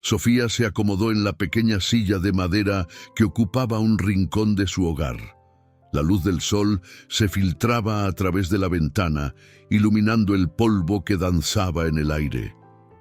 Sofía se acomodó en la pequeña silla de madera que ocupaba un rincón de su hogar. La luz del sol se filtraba a través de la ventana, iluminando el polvo que danzaba en el aire.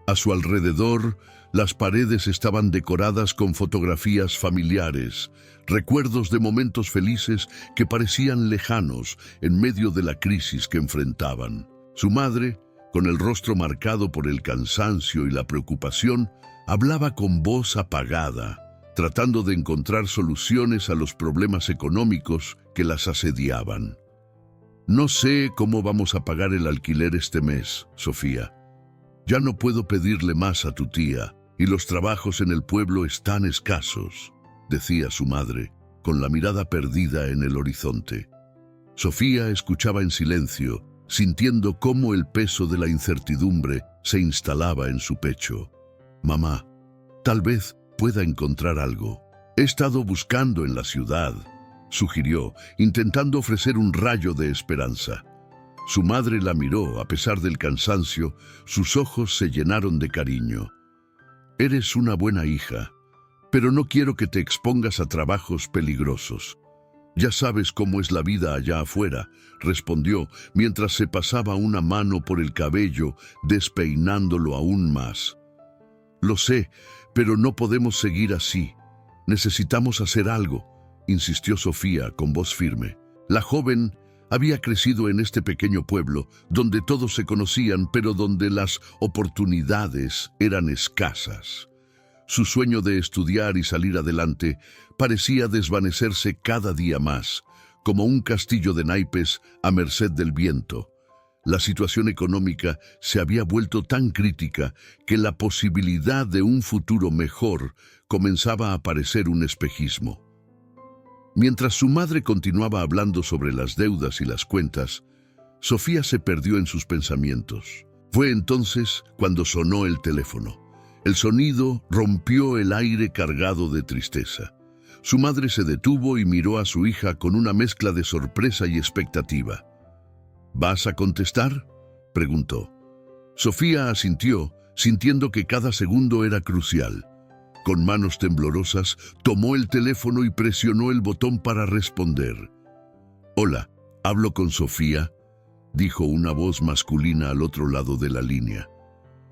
A su alrededor, las paredes estaban decoradas con fotografías familiares, recuerdos de momentos felices que parecían lejanos en medio de la crisis que enfrentaban. Su madre, con el rostro marcado por el cansancio y la preocupación, hablaba con voz apagada, tratando de encontrar soluciones a los problemas económicos que las asediaban. No sé cómo vamos a pagar el alquiler este mes, Sofía. Ya no puedo pedirle más a tu tía, y los trabajos en el pueblo están escasos, decía su madre, con la mirada perdida en el horizonte. Sofía escuchaba en silencio, sintiendo cómo el peso de la incertidumbre se instalaba en su pecho. Mamá, tal vez pueda encontrar algo. He estado buscando en la ciudad, sugirió, intentando ofrecer un rayo de esperanza. Su madre la miró, a pesar del cansancio, sus ojos se llenaron de cariño. Eres una buena hija, pero no quiero que te expongas a trabajos peligrosos. Ya sabes cómo es la vida allá afuera, respondió, mientras se pasaba una mano por el cabello, despeinándolo aún más. Lo sé, pero no podemos seguir así. Necesitamos hacer algo, insistió Sofía con voz firme. La joven había crecido en este pequeño pueblo, donde todos se conocían, pero donde las oportunidades eran escasas. Su sueño de estudiar y salir adelante parecía desvanecerse cada día más, como un castillo de naipes a merced del viento. La situación económica se había vuelto tan crítica que la posibilidad de un futuro mejor comenzaba a parecer un espejismo. Mientras su madre continuaba hablando sobre las deudas y las cuentas, Sofía se perdió en sus pensamientos. Fue entonces cuando sonó el teléfono. El sonido rompió el aire cargado de tristeza. Su madre se detuvo y miró a su hija con una mezcla de sorpresa y expectativa. ¿Vas a contestar?, preguntó. Sofía asintió, sintiendo que cada segundo era crucial. Con manos temblorosas, tomó el teléfono y presionó el botón para responder. «Hola, ¿hablo con Sofía?», dijo una voz masculina al otro lado de la línea.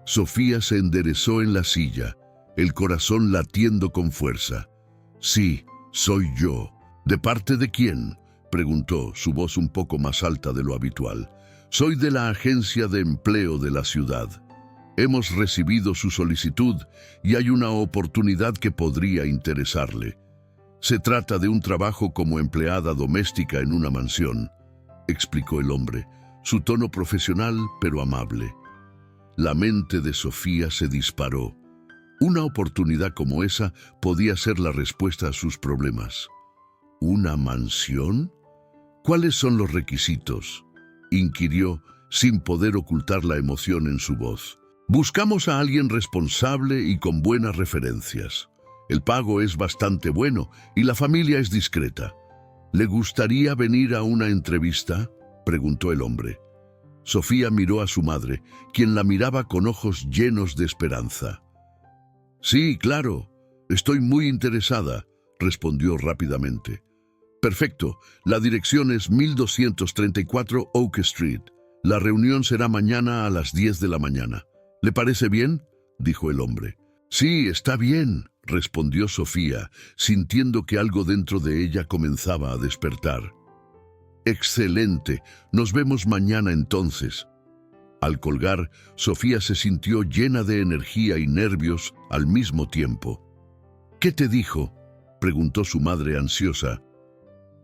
Sofía se enderezó en la silla, el corazón latiendo con fuerza. «Sí, soy yo». «¿De parte de quién?», preguntó, su voz un poco más alta de lo habitual. «Soy de la agencia de empleo de la ciudad. Hemos recibido su solicitud y hay una oportunidad que podría interesarle. Se trata de un trabajo como empleada doméstica en una mansión», explicó el hombre, su tono profesional pero amable. La mente de Sofía se disparó. Una oportunidad como esa podía ser la respuesta a sus problemas. ¿Una mansión? ¿Cuáles son los requisitos?, inquirió, sin poder ocultar la emoción en su voz. «Buscamos a alguien responsable y con buenas referencias. El pago es bastante bueno y la familia es discreta. ¿Le gustaría venir a una entrevista?», preguntó el hombre. Sofía miró a su madre, quien la miraba con ojos llenos de esperanza. «Sí, claro, estoy muy interesada», respondió rápidamente. «Perfecto, la dirección es 1234 Oak Street. La reunión será mañana a las 10 de la mañana. ¿Le parece bien?», dijo el hombre. «Sí, está bien», respondió Sofía, sintiendo que algo dentro de ella comenzaba a despertar. «Excelente, nos vemos mañana entonces». Al colgar, Sofía se sintió llena de energía y nervios al mismo tiempo. «¿Qué te dijo?», preguntó su madre ansiosa.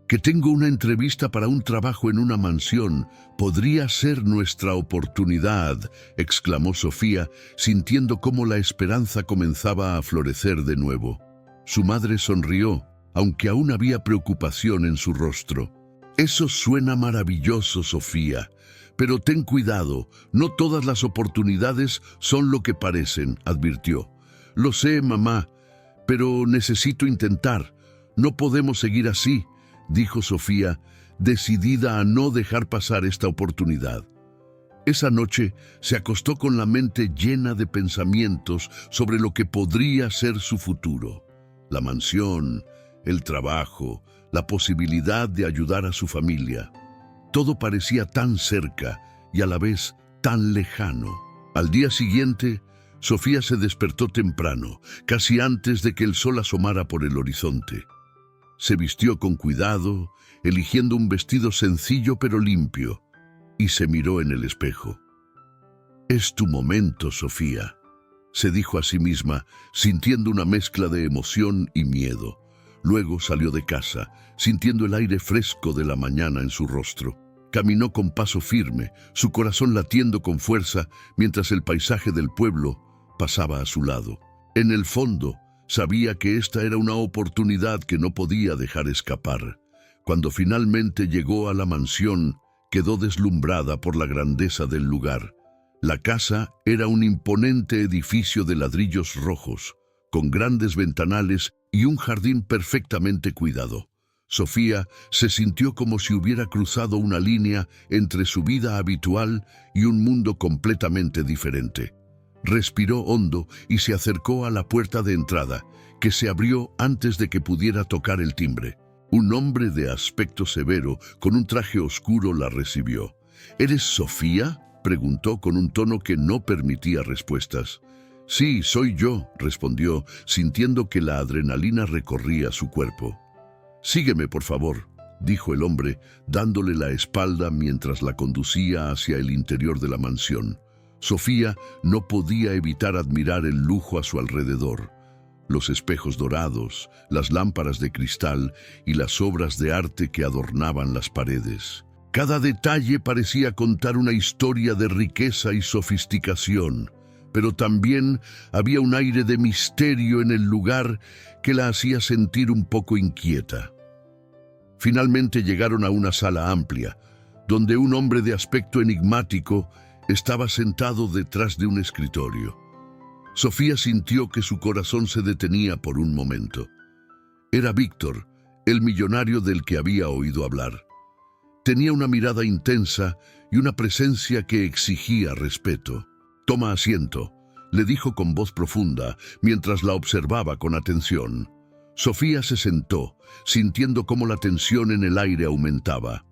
«Que tengo una entrevista para un trabajo en una mansión. Podría ser nuestra oportunidad», exclamó Sofía, sintiendo cómo la esperanza comenzaba a florecer de nuevo. Su madre sonrió, aunque aún había preocupación en su rostro. «Eso suena maravilloso, Sofía, pero ten cuidado, no todas las oportunidades son lo que parecen», advirtió. «Lo sé, mamá, pero necesito intentar. No podemos seguir así», dijo Sofía, decidida a no dejar pasar esta oportunidad. Esa noche se acostó con la mente llena de pensamientos sobre lo que podría ser su futuro. La mansión, el trabajo, la posibilidad de ayudar a su familia. Todo parecía tan cerca y a la vez tan lejano. Al día siguiente, Sofía se despertó temprano, casi antes de que el sol asomara por el horizonte. Se vistió con cuidado, eligiendo un vestido sencillo pero limpio, y se miró en el espejo. «Es tu momento, Sofía», se dijo a sí misma, sintiendo una mezcla de emoción y miedo. Luego salió de casa, sintiendo el aire fresco de la mañana en su rostro. Caminó con paso firme, su corazón latiendo con fuerza, mientras el paisaje del pueblo pasaba a su lado. En el fondo, sabía que esta era una oportunidad que no podía dejar escapar. Cuando finalmente llegó a la mansión, quedó deslumbrada por la grandeza del lugar. La casa era un imponente edificio de ladrillos rojos, con grandes ventanales y un jardín perfectamente cuidado. Sofía se sintió como si hubiera cruzado una línea entre su vida habitual y un mundo completamente diferente. Respiró hondo y se acercó a la puerta de entrada, que se abrió antes de que pudiera tocar el timbre. Un hombre de aspecto severo, con un traje oscuro, la recibió. «¿Eres Sofía?», preguntó con un tono que no permitía respuestas. «Sí, soy yo», respondió, sintiendo que la adrenalina recorría su cuerpo. «Sígueme, por favor», dijo el hombre, dándole la espalda mientras la conducía hacia el interior de la mansión. Sofía no podía evitar admirar el lujo a su alrededor. Los espejos dorados, las lámparas de cristal y las obras de arte que adornaban las paredes. Cada detalle parecía contar una historia de riqueza y sofisticación, pero también había un aire de misterio en el lugar que la hacía sentir un poco inquieta. Finalmente llegaron a una sala amplia, donde un hombre de aspecto enigmático estaba sentado detrás de un escritorio. Sofía sintió que su corazón se detenía por un momento. Era Víctor, el millonario del que había oído hablar. Tenía una mirada intensa y una presencia que exigía respeto. «Toma asiento», le dijo con voz profunda, mientras la observaba con atención. Sofía se sentó, sintiendo cómo la tensión en el aire aumentaba.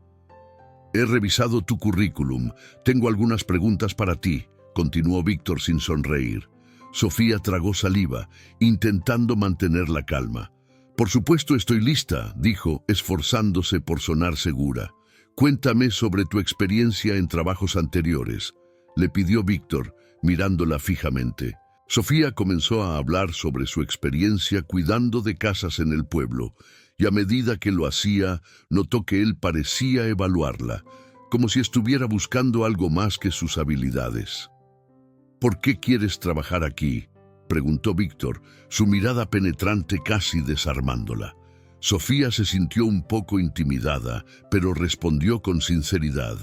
«He revisado tu currículum. Tengo algunas preguntas para ti», continuó Víctor sin sonreír. Sofía tragó saliva, intentando mantener la calma. «Por supuesto estoy lista», dijo, esforzándose por sonar segura. «Cuéntame sobre tu experiencia en trabajos anteriores», le pidió Víctor, mirándola fijamente. Sofía comenzó a hablar sobre su experiencia cuidando de casas en el pueblo, y a medida que lo hacía, notó que él parecía evaluarla, como si estuviera buscando algo más que sus habilidades. «¿Por qué quieres trabajar aquí?», preguntó Víctor, su mirada penetrante casi desarmándola. Sofía se sintió un poco intimidada, pero respondió con sinceridad.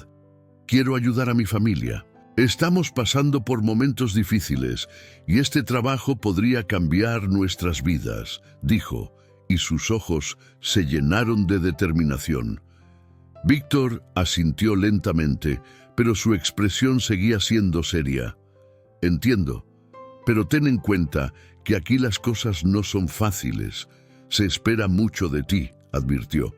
«Quiero ayudar a mi familia. Estamos pasando por momentos difíciles y este trabajo podría cambiar nuestras vidas», dijo, y sus ojos se llenaron de determinación. Víctor asintió lentamente, pero su expresión seguía siendo seria. «Entiendo, pero ten en cuenta que aquí las cosas no son fáciles. Se espera mucho de ti», advirtió.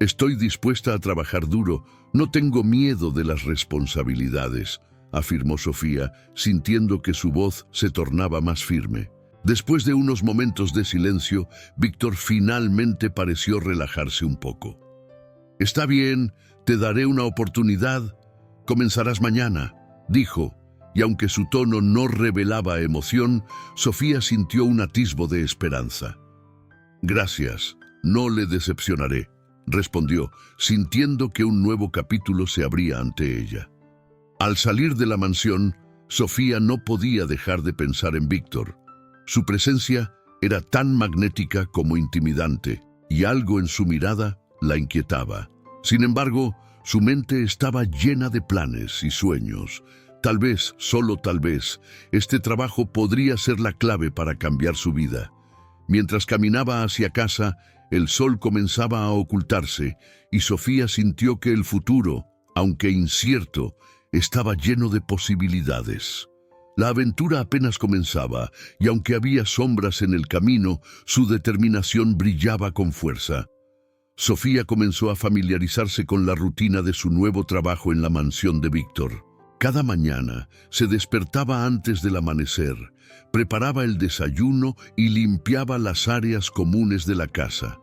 «Estoy dispuesta a trabajar duro, no tengo miedo de las responsabilidades», afirmó Sofía, sintiendo que su voz se tornaba más firme. Después de unos momentos de silencio, Víctor finalmente pareció relajarse un poco. «Está bien, te daré una oportunidad. Comenzarás mañana», dijo, y aunque su tono no revelaba emoción, Sofía sintió un atisbo de esperanza. «Gracias, no le decepcionaré», respondió, sintiendo que un nuevo capítulo se abría ante ella. Al salir de la mansión, Sofía no podía dejar de pensar en Víctor. Su presencia era tan magnética como intimidante, y algo en su mirada la inquietaba. Sin embargo, su mente estaba llena de planes y sueños. Tal vez, solo tal vez, este trabajo podría ser la clave para cambiar su vida. Mientras caminaba hacia casa, el sol comenzaba a ocultarse y Sofía sintió que el futuro, aunque incierto, estaba lleno de posibilidades. La aventura apenas comenzaba, y aunque había sombras en el camino, su determinación brillaba con fuerza. Sofía comenzó a familiarizarse con la rutina de su nuevo trabajo en la mansión de Víctor. Cada mañana se despertaba antes del amanecer, preparaba el desayuno y limpiaba las áreas comunes de la casa.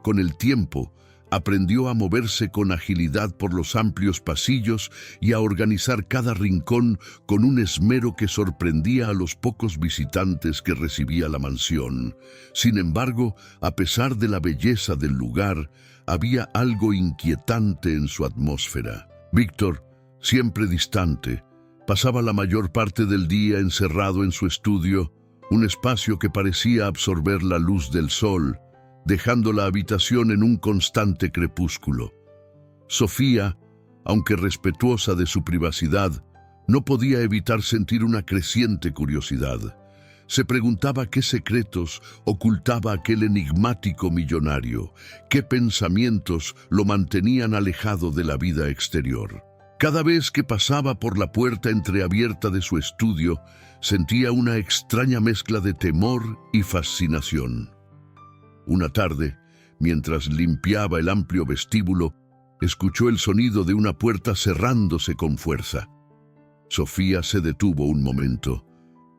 Con el tiempo, aprendió a moverse con agilidad por los amplios pasillos y a organizar cada rincón con un esmero que sorprendía a los pocos visitantes que recibía la mansión. Sin embargo, a pesar de la belleza del lugar, había algo inquietante en su atmósfera. Víctor, siempre distante, pasaba la mayor parte del día encerrado en su estudio, un espacio que parecía absorber la luz del sol, dejando la habitación en un constante crepúsculo. Sofía, aunque respetuosa de su privacidad, no podía evitar sentir una creciente curiosidad. Se preguntaba qué secretos ocultaba aquel enigmático millonario, qué pensamientos lo mantenían alejado de la vida exterior. Cada vez que pasaba por la puerta entreabierta de su estudio, sentía una extraña mezcla de temor y fascinación. Una tarde, mientras limpiaba el amplio vestíbulo, escuchó el sonido de una puerta cerrándose con fuerza. Sofía se detuvo un momento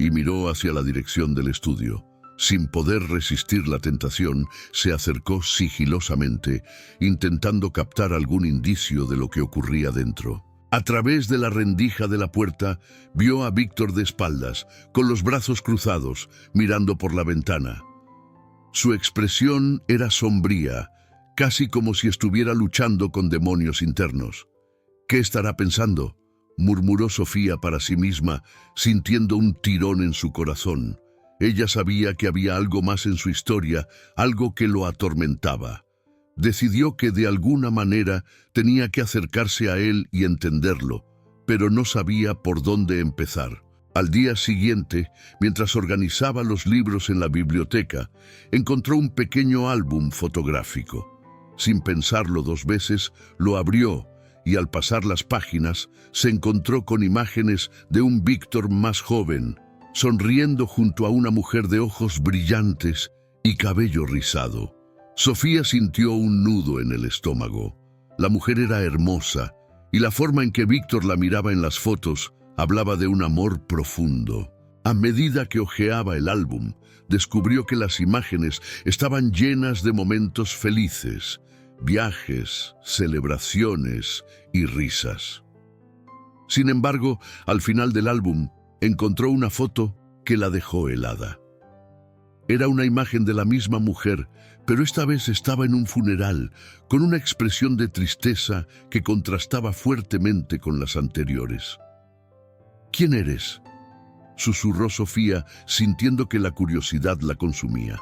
y miró hacia la dirección del estudio. Sin poder resistir la tentación, se acercó sigilosamente, intentando captar algún indicio de lo que ocurría dentro. A través de la rendija de la puerta, vio a Víctor de espaldas, con los brazos cruzados, mirando por la ventana. Su expresión era sombría, casi como si estuviera luchando con demonios internos. «¿Qué estará pensando?», murmuró Sofía para sí misma, sintiendo un tirón en su corazón. Ella sabía que había algo más en su historia, algo que lo atormentaba. Decidió que de alguna manera tenía que acercarse a él y entenderlo, pero no sabía por dónde empezar. Al día siguiente, mientras organizaba los libros en la biblioteca, encontró un pequeño álbum fotográfico. Sin pensarlo dos veces, lo abrió y al pasar las páginas se encontró con imágenes de un Víctor más joven, sonriendo junto a una mujer de ojos brillantes y cabello rizado. Sofía sintió un nudo en el estómago. La mujer era hermosa y la forma en que Víctor la miraba en las fotos hablaba de un amor profundo. A medida que hojeaba el álbum, descubrió que las imágenes estaban llenas de momentos felices, viajes, celebraciones y risas. Sin embargo, al final del álbum, encontró una foto que la dejó helada. Era una imagen de la misma mujer, pero esta vez estaba en un funeral, con una expresión de tristeza que contrastaba fuertemente con las anteriores. «¿Quién eres?», susurró Sofía, sintiendo que la curiosidad la consumía.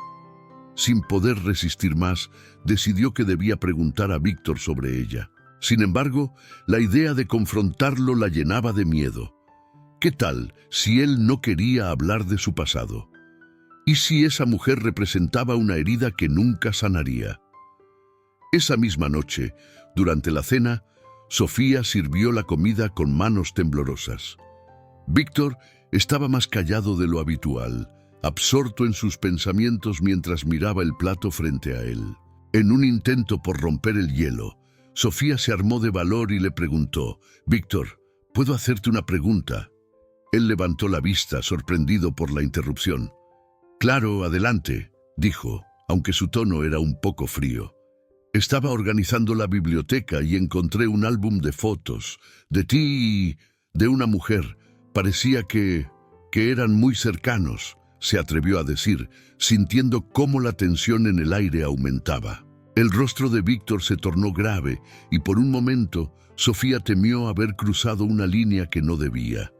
Sin poder resistir más, decidió que debía preguntar a Víctor sobre ella. Sin embargo, la idea de confrontarlo la llenaba de miedo. ¿Qué tal si él no quería hablar de su pasado? ¿Y si esa mujer representaba una herida que nunca sanaría? Esa misma noche, durante la cena, Sofía sirvió la comida con manos temblorosas. Víctor estaba más callado de lo habitual, absorto en sus pensamientos mientras miraba el plato frente a él. En un intento por romper el hielo, Sofía se armó de valor y le preguntó: «Víctor, ¿puedo hacerte una pregunta?». Él levantó la vista, sorprendido por la interrupción. «Claro, adelante», dijo, aunque su tono era un poco frío. «Estaba organizando la biblioteca y encontré un álbum de fotos, de ti y de una mujer. Parecía que eran muy cercanos», se atrevió a decir, sintiendo cómo la tensión en el aire aumentaba. El rostro de Víctor se tornó grave y por un momento Sofía temió haber cruzado una línea que no debía.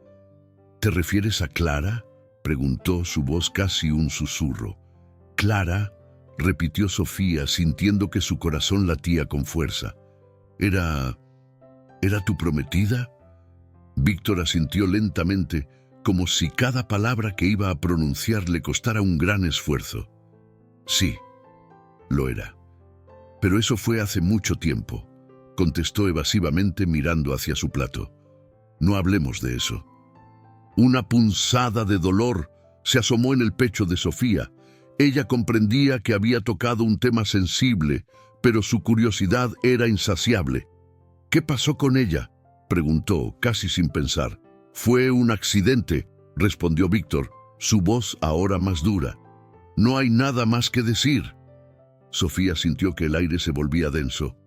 «¿Te refieres a Clara?», preguntó, su voz casi un susurro. «¿Clara?», repitió Sofía, sintiendo que su corazón latía con fuerza. ¿Era tu prometida?». Víctor asintió lentamente, como si cada palabra que iba a pronunciar le costara un gran esfuerzo. «Sí, lo era. Pero eso fue hace mucho tiempo», contestó evasivamente mirando hacia su plato. No hablemos de eso. Una punzada de dolor se asomó en el pecho de Sofía. Ella comprendía que había tocado un tema sensible, pero su curiosidad era insaciable. «¿Qué pasó con ella?», preguntó, casi sin pensar. «Fue un accidente», respondió Víctor, su voz ahora más dura. «No hay nada más que decir». Sofía sintió que el aire se volvía denso.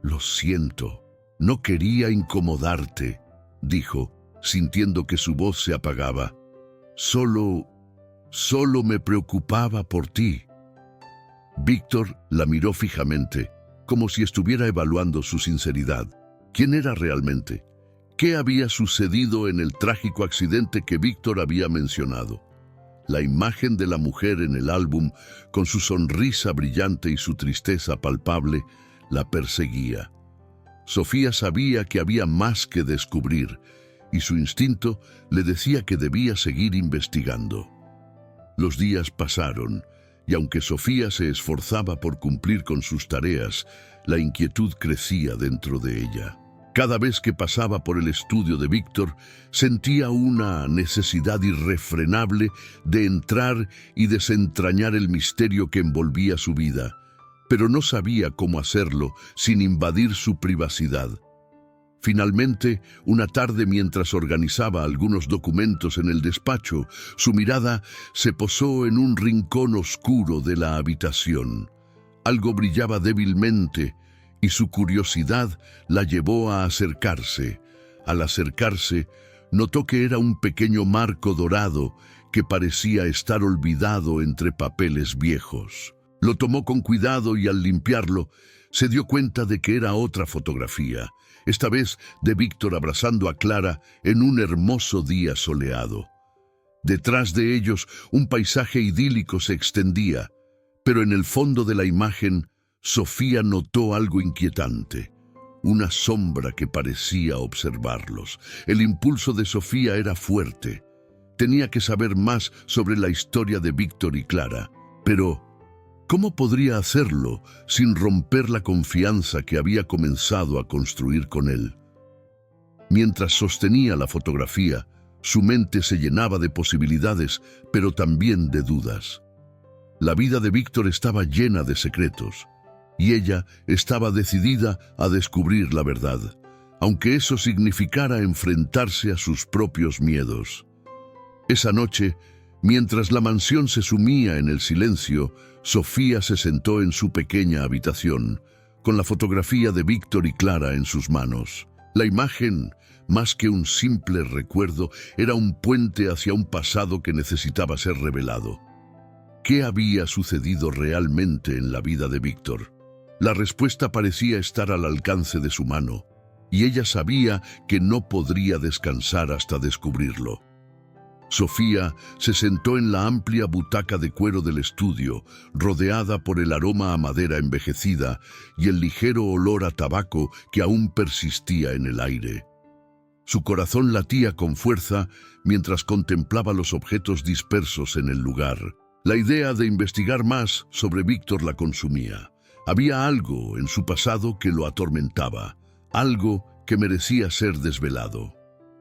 «Lo siento, no quería incomodarte», dijo, sintiendo que su voz se apagaba. Solo me preocupaba por ti». Víctor la miró fijamente, como si estuviera evaluando su sinceridad. ¿Quién era realmente? ¿Qué había sucedido en el trágico accidente que Víctor había mencionado? La imagen de la mujer en el álbum, con su sonrisa brillante y su tristeza palpable, la perseguía. Sofía sabía que había más que descubrir, y su instinto le decía que debía seguir investigando. Los días pasaron, y aunque Sofía se esforzaba por cumplir con sus tareas, la inquietud crecía dentro de ella. Cada vez que pasaba por el estudio de Víctor, sentía una necesidad irrefrenable de entrar y desentrañar el misterio que envolvía su vida, pero no sabía cómo hacerlo sin invadir su privacidad. Finalmente, una tarde mientras organizaba algunos documentos en el despacho, su mirada se posó en un rincón oscuro de la habitación. Algo brillaba débilmente y su curiosidad la llevó a acercarse. Al acercarse, notó que era un pequeño marco dorado que parecía estar olvidado entre papeles viejos. Lo tomó con cuidado y al limpiarlo, se dio cuenta de que era otra fotografía, esta vez de Víctor abrazando a Clara en un hermoso día soleado. Detrás de ellos, un paisaje idílico se extendía, pero en el fondo de la imagen, Sofía notó algo inquietante, una sombra que parecía observarlos. El impulso de Sofía era fuerte. Tenía que saber más sobre la historia de Víctor y Clara, pero ¿cómo podría hacerlo sin romper la confianza que había comenzado a construir con él? Mientras sostenía la fotografía, su mente se llenaba de posibilidades, pero también de dudas. La vida de Víctor estaba llena de secretos, y ella estaba decidida a descubrir la verdad, aunque eso significara enfrentarse a sus propios miedos. Esa noche, mientras la mansión se sumía en el silencio, Sofía se sentó en su pequeña habitación, con la fotografía de Víctor y Clara en sus manos. La imagen, más que un simple recuerdo, era un puente hacia un pasado que necesitaba ser revelado. ¿Qué había sucedido realmente en la vida de Víctor? La respuesta parecía estar al alcance de su mano, y ella sabía que no podría descansar hasta descubrirlo. Sofía se sentó en la amplia butaca de cuero del estudio, rodeada por el aroma a madera envejecida y el ligero olor a tabaco que aún persistía en el aire. Su corazón latía con fuerza mientras contemplaba los objetos dispersos en el lugar. La idea de investigar más sobre Víctor la consumía. Había algo en su pasado que lo atormentaba, algo que merecía ser desvelado.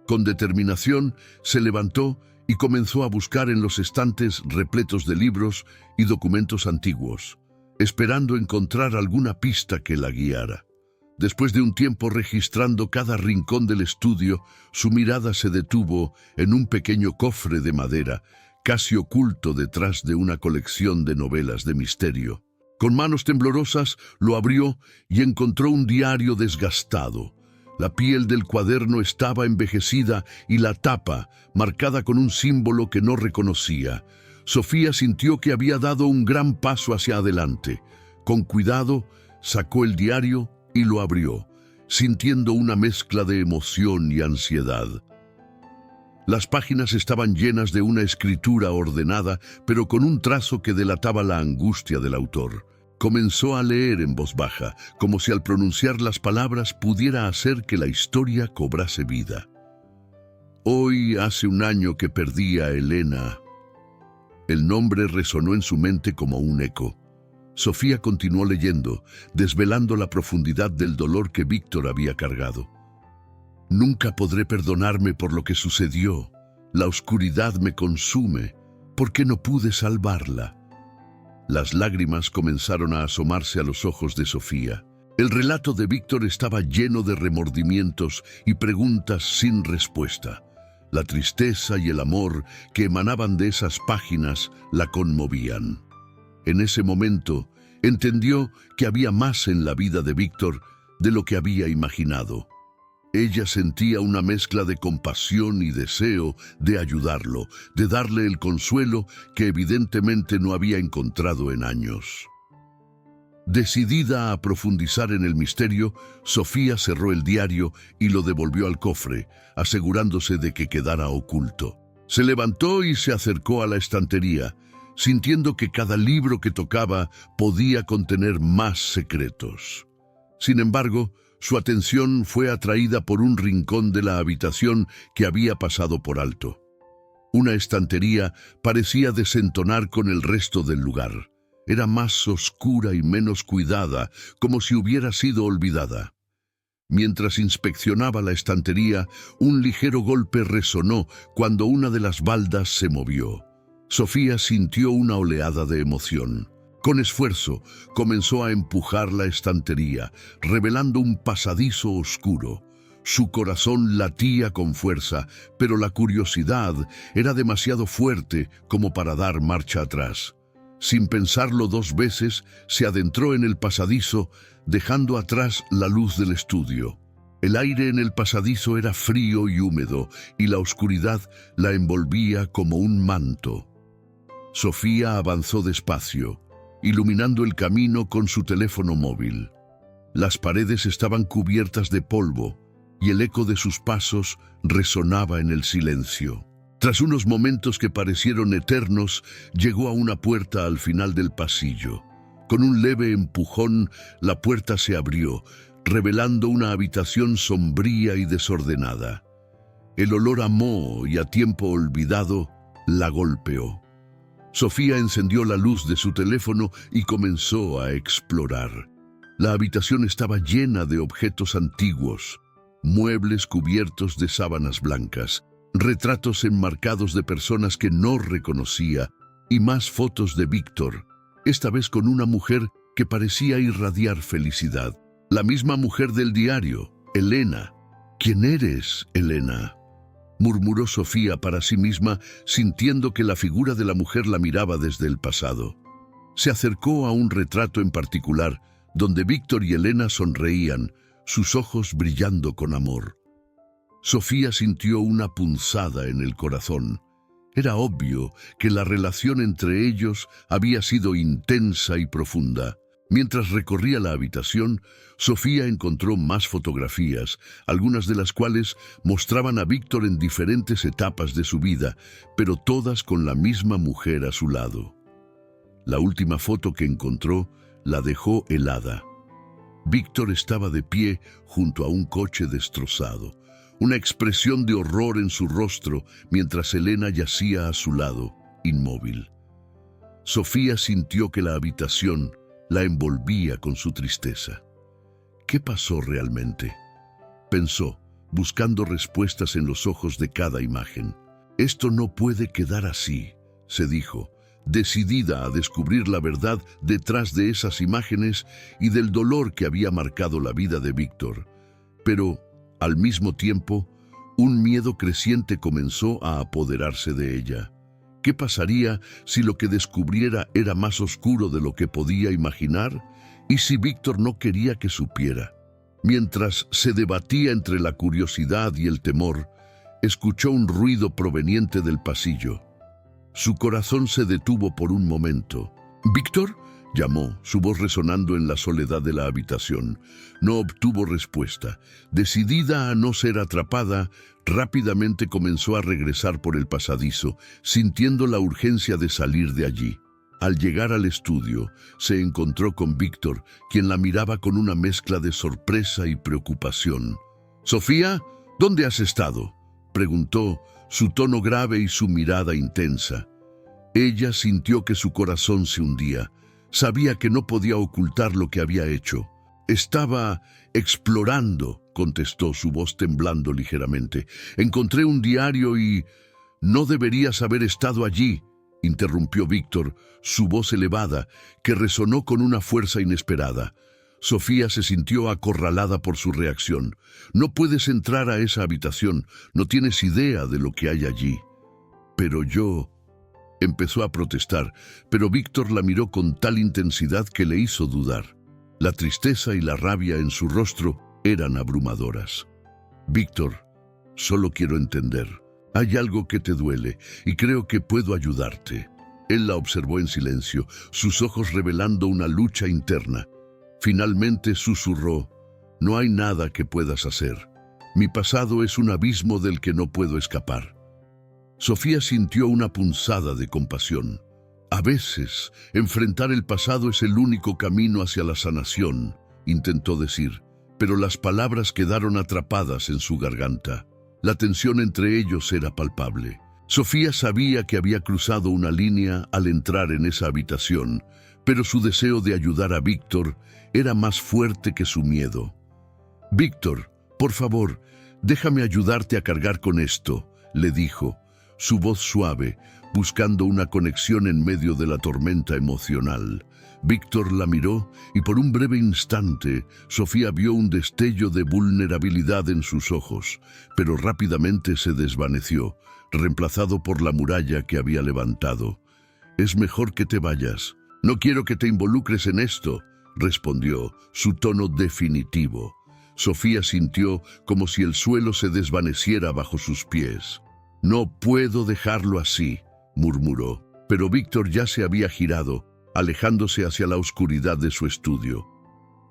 Con determinación se levantó y comenzó a buscar en los estantes repletos de libros y documentos antiguos, esperando encontrar alguna pista que la guiara. Después de un tiempo registrando cada rincón del estudio, su mirada se detuvo en un pequeño cofre de madera, casi oculto detrás de una colección de novelas de misterio. Con manos temblorosas lo abrió y encontró un diario desgastado. La piel del cuaderno estaba envejecida y la tapa, marcada con un símbolo que no reconocía. Sofía sintió que había dado un gran paso hacia adelante. Con cuidado, sacó el diario y lo abrió, sintiendo una mezcla de emoción y ansiedad. Las páginas estaban llenas de una escritura ordenada, pero con un trazo que delataba la angustia del autor. Comenzó a leer en voz baja, como si al pronunciar las palabras pudiera hacer que la historia cobrase vida. Hoy hace un año que perdí a Elena. El nombre resonó en su mente como un eco. Sofía continuó leyendo, desvelando la profundidad del dolor que Víctor había cargado. Nunca podré perdonarme por lo que sucedió. La oscuridad me consume. ¿Por qué no pude salvarla? Las lágrimas comenzaron a asomarse a los ojos de Sofía. El relato de Víctor estaba lleno de remordimientos y preguntas sin respuesta. La tristeza y el amor que emanaban de esas páginas la conmovían. En ese momento, entendió que había más en la vida de Víctor de lo que había imaginado. Ella sentía una mezcla de compasión y deseo de ayudarlo, de darle el consuelo que evidentemente no había encontrado en años. Decidida a profundizar en el misterio, Sofía cerró el diario y lo devolvió al cofre, asegurándose de que quedara oculto. Se levantó y se acercó a la estantería, sintiendo que cada libro que tocaba podía contener más secretos. Sin embargo, su atención fue atraída por un rincón de la habitación que había pasado por alto. Una estantería parecía desentonar con el resto del lugar. Era más oscura y menos cuidada, como si hubiera sido olvidada. Mientras inspeccionaba la estantería, un ligero golpe resonó cuando una de las baldas se movió. Sofía sintió una oleada de emoción. Con esfuerzo, comenzó a empujar la estantería, revelando un pasadizo oscuro. Su corazón latía con fuerza, pero la curiosidad era demasiado fuerte como para dar marcha atrás. Sin pensarlo dos veces, se adentró en el pasadizo, dejando atrás la luz del estudio. El aire en el pasadizo era frío y húmedo, y la oscuridad la envolvía como un manto. Sofía avanzó despacio, iluminando el camino con su teléfono móvil. Las paredes estaban cubiertas de polvo, y el eco de sus pasos resonaba en el silencio. Tras unos momentos que parecieron eternos, llegó a una puerta al final del pasillo. Con un leve empujón, la puerta se abrió, revelando una habitación sombría y desordenada. El olor a moho y a tiempo olvidado la golpeó. Sofía encendió la luz de su teléfono y comenzó a explorar. La habitación estaba llena de objetos antiguos, muebles cubiertos de sábanas blancas, retratos enmarcados de personas que no reconocía y más fotos de Víctor, esta vez con una mujer que parecía irradiar felicidad. La misma mujer del diario, Elena. ¿Quién eres, Elena?, murmuró Sofía para sí misma, sintiendo que la figura de la mujer la miraba desde el pasado. Se acercó a un retrato en particular, donde Víctor y Elena sonreían, sus ojos brillando con amor. Sofía sintió una punzada en el corazón. Era obvio que la relación entre ellos había sido intensa y profunda. Mientras recorría la habitación, Sofía encontró más fotografías, algunas de las cuales mostraban a Víctor en diferentes etapas de su vida, pero todas con la misma mujer a su lado. La última foto que encontró la dejó helada. Víctor estaba de pie junto a un coche destrozado, una expresión de horror en su rostro mientras Elena yacía a su lado, inmóvil. Sofía sintió que la habitación la envolvía con su tristeza. ¿Qué pasó realmente?, pensó, buscando respuestas en los ojos de cada imagen. Esto no puede quedar así, se dijo, decidida a descubrir la verdad detrás de esas imágenes y del dolor que había marcado la vida de Víctor. Pero, al mismo tiempo, un miedo creciente comenzó a apoderarse de ella. ¿Qué pasaría si lo que descubriera era más oscuro de lo que podía imaginar? ¿Y si Víctor no quería que supiera? Mientras se debatía entre la curiosidad y el temor, escuchó un ruido proveniente del pasillo. Su corazón se detuvo por un momento. «¿Víctor?», llamó, su voz resonando en la soledad de la habitación. No obtuvo respuesta. Decidida a no ser atrapada, rápidamente comenzó a regresar por el pasadizo, sintiendo la urgencia de salir de allí. Al llegar al estudio, se encontró con Víctor, quien la miraba con una mezcla de sorpresa y preocupación. «Sofía, ¿dónde has estado?», preguntó, su tono grave y su mirada intensa. Ella sintió que su corazón se hundía. Sabía que no podía ocultar lo que había hecho. Estaba explorando, contestó su voz temblando ligeramente. Encontré un diario y... No deberías haber estado allí, interrumpió Víctor, su voz elevada, que resonó con una fuerza inesperada. Sofía se sintió acorralada por su reacción. No puedes entrar a esa habitación, no tienes idea de lo que hay allí. Pero yo... Empezó a protestar, pero Víctor la miró con tal intensidad que le hizo dudar. La tristeza y la rabia en su rostro eran abrumadoras. Víctor, solo quiero entender. Hay algo que te duele y creo que puedo ayudarte. Él la observó en silencio, sus ojos revelando una lucha interna. Finalmente susurró, no hay nada que puedas hacer. Mi pasado es un abismo del que no puedo escapar. Sofía sintió una punzada de compasión. A veces, enfrentar el pasado es el único camino hacia la sanación, intentó decir, pero las palabras quedaron atrapadas en su garganta. La tensión entre ellos era palpable. Sofía sabía que había cruzado una línea al entrar en esa habitación, pero su deseo de ayudar a Víctor era más fuerte que su miedo. «Víctor, por favor, déjame ayudarte a cargar con esto», le dijo, su voz suave, buscando una conexión en medio de la tormenta emocional. Víctor la miró y por un breve instante Sofía vio un destello de vulnerabilidad en sus ojos, pero rápidamente se desvaneció, reemplazado por la muralla que había levantado. «Es mejor que te vayas. No quiero que te involucres en esto», respondió, su tono definitivo. Sofía sintió como si el suelo se desvaneciera bajo sus pies. «No puedo dejarlo así», murmuró, pero Víctor ya se había girado, alejándose hacia la oscuridad de su estudio.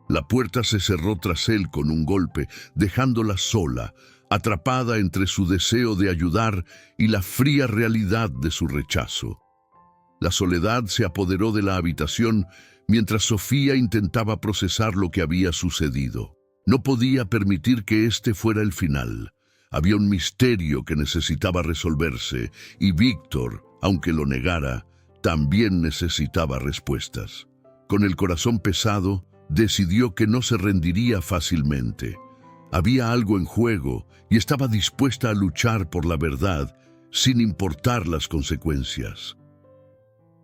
La puerta se cerró tras él con un golpe, dejándola sola, atrapada entre su deseo de ayudar y la fría realidad de su rechazo. La soledad se apoderó de la habitación mientras Sofía intentaba procesar lo que había sucedido. No podía permitir que este fuera el final. Había un misterio que necesitaba resolverse y Víctor, aunque lo negara, también necesitaba respuestas. Con el corazón pesado, decidió que no se rendiría fácilmente. Había algo en juego y estaba dispuesta a luchar por la verdad, sin importar las consecuencias.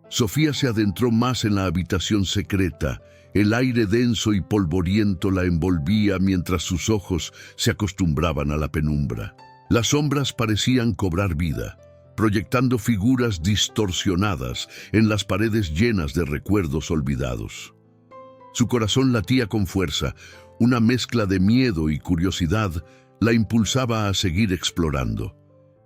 Sofía se adentró más en la habitación secreta. El aire denso y polvoriento la envolvía mientras sus ojos se acostumbraban a la penumbra. Las sombras parecían cobrar vida, proyectando figuras distorsionadas en las paredes llenas de recuerdos olvidados. Su corazón latía con fuerza, una mezcla de miedo y curiosidad la impulsaba a seguir explorando.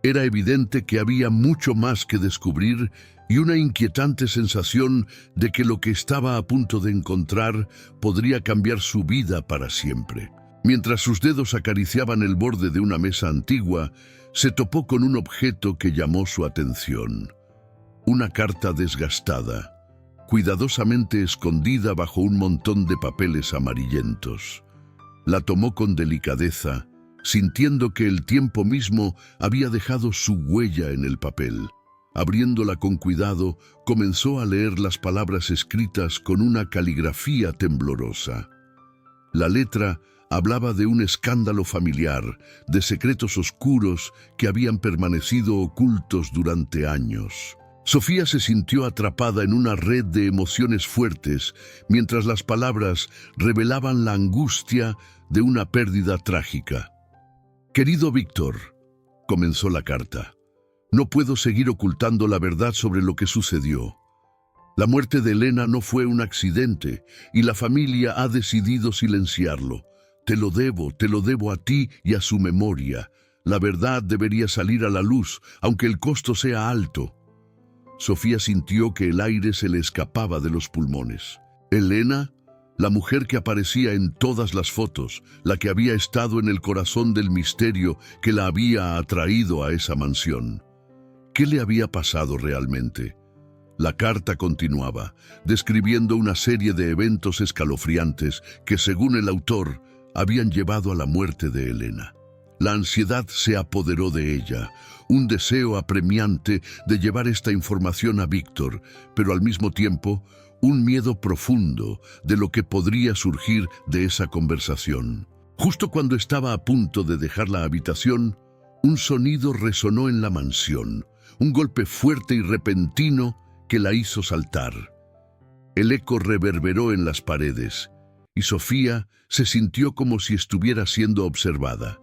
Era evidente que había mucho más que descubrir y una inquietante sensación de que lo que estaba a punto de encontrar podría cambiar su vida para siempre. Mientras sus dedos acariciaban el borde de una mesa antigua, se topó con un objeto que llamó su atención. Una carta desgastada, cuidadosamente escondida bajo un montón de papeles amarillentos. La tomó con delicadeza, sintiendo que el tiempo mismo había dejado su huella en el papel. Abriéndola con cuidado, comenzó a leer las palabras escritas con una caligrafía temblorosa. La letra hablaba de un escándalo familiar, de secretos oscuros que habían permanecido ocultos durante años. Sofía se sintió atrapada en una red de emociones fuertes, mientras las palabras revelaban la angustia de una pérdida trágica. «Querido Víctor», comenzó la carta, «no puedo seguir ocultando la verdad sobre lo que sucedió. La muerte de Elena no fue un accidente y la familia ha decidido silenciarlo. Te lo debo a ti y a su memoria. La verdad debería salir a la luz, aunque el costo sea alto». Sofía sintió que el aire se le escapaba de los pulmones. Elena, la mujer que aparecía en todas las fotos, la que había estado en el corazón del misterio que la había atraído a esa mansión. ¿Qué le había pasado realmente? La carta continuaba, describiendo una serie de eventos escalofriantes que, según el autor, habían llevado a la muerte de Elena. La ansiedad se apoderó de ella, un deseo apremiante de llevar esta información a Víctor, pero al mismo tiempo un miedo profundo de lo que podría surgir de esa conversación. Justo cuando estaba a punto de dejar la habitación, un sonido resonó en la mansión, un golpe fuerte y repentino que la hizo saltar. El eco reverberó en las paredes, y Sofía se sintió como si estuviera siendo observada.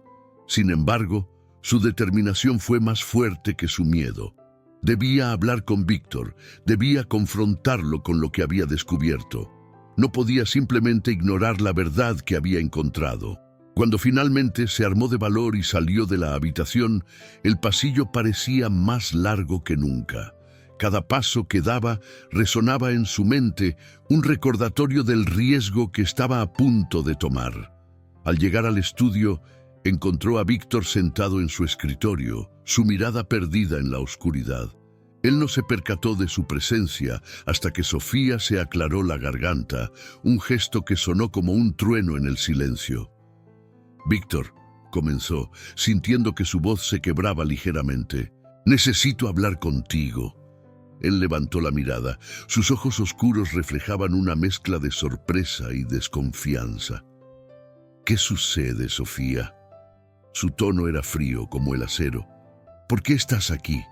Sin embargo, su determinación fue más fuerte que su miedo. Debía hablar con Víctor, debía confrontarlo con lo que había descubierto. No podía simplemente ignorar la verdad que había encontrado. Cuando finalmente se armó de valor y salió de la habitación, el pasillo parecía más largo que nunca. Cada paso que daba resonaba en su mente un recordatorio del riesgo que estaba a punto de tomar. Al llegar al estudio, encontró a Víctor sentado en su escritorio, su mirada perdida en la oscuridad. Él no se percató de su presencia hasta que Sofía se aclaró la garganta, un gesto que sonó como un trueno en el silencio. «Víctor», comenzó, sintiendo que su voz se quebraba ligeramente, «necesito hablar contigo». Él levantó la mirada. Sus ojos oscuros reflejaban una mezcla de sorpresa y desconfianza. «¿Qué sucede, Sofía?» Su tono era frío como el acero. «¿Por qué estás aquí?»